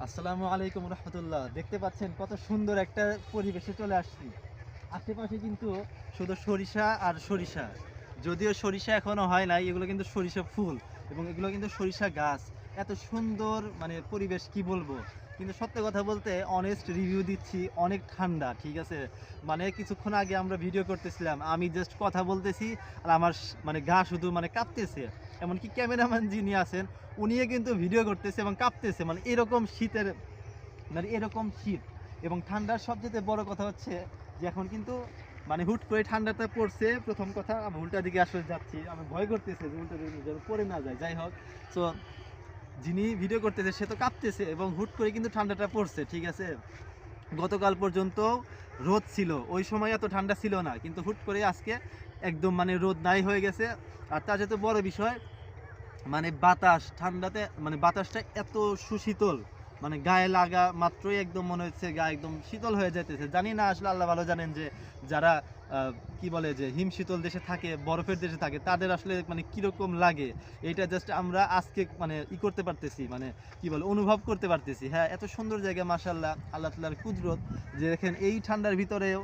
আসসালামু আলাইকুম রহমতুল্লাহ। দেখতে পাচ্ছেন কত সুন্দর একটা পরিবেশে চলে আসছি। আশেপাশে কিন্তু শুধু সরিষা আর সরিষা। যদিও সরিষা এখনো হয় নাই, এগুলো কিন্তু সরিষা ফুল এবং এগুলো কিন্তু সরিষা গাছ। এত সুন্দর মানে পরিবেশ কি বলবো। কিন্তু সত্য কথা বলতে অনেস্ট রিভিউ দিচ্ছি, অনেক ঠান্ডা, ঠিক আছে? মানে কিছুক্ষণ আগে আমরা ভিডিও করতেছিলাম, আমি জাস্ট কথা বলতেছি আর আমার মানে গা শুধু মানে কাঁপতেছে। এমনকি ক্যামেরাম্যান যিনি আছেন উনিও কিন্তু ভিডিও করতেছে এবং কাঁপতেছে। মানে এরকম শীতের মানে এরকম শীত এবং ঠান্ডার সবচেয়ে বড় কথা হচ্ছে যে এখন কিন্তু মানে হুট করে ঠান্ডাটা পড়ছে। প্রথম কথা আমি উল্টা দিকে আসলে যাচ্ছি, আমি ভয় করতেছে যে উল্টা দিকে যেন পড়ে না যায়। যাই হোক, তো যিনি ভিডিও করতেছে সে তো কাঁপতেছে এবং হুট করে কিন্তু ঠান্ডাটা পড়ছে, ঠিক আছে? গতকাল পর্যন্ত রোদ ছিল, ওই সময় এত ঠান্ডা ছিল না, কিন্তু হুট করে আজকে একদম মানে রোদ নাই হয়ে গেছে। আর তার যেহেতু বড় বিষয় মানে বাতাস ঠান্ডাতে মানে বাতাসটা এত সুশীতল, মানে গায়ে লাগা মাত্রই একদম মনে হচ্ছে গায়ে একদম শীতল হয়ে যাইতেছে। জানি না আসলে আল্লাহ ভালো জানেন যে যারা কি বলে যে হিম শীতল দেশে থাকে, বরফের দেশে থাকে, তাদের আসলে মানে কিরকম লাগে এটা জাস্ট আমরা আজকে মানে করতে পারতেছি, মানে কি বলে অনুভব করতে পারতেছি। হ্যাঁ, এত সুন্দর জায়গা মাশাআল্লাহ, আল্লাহ তাআলার কুদরত যে দেখেন এই ঠান্ডার ভিতরেও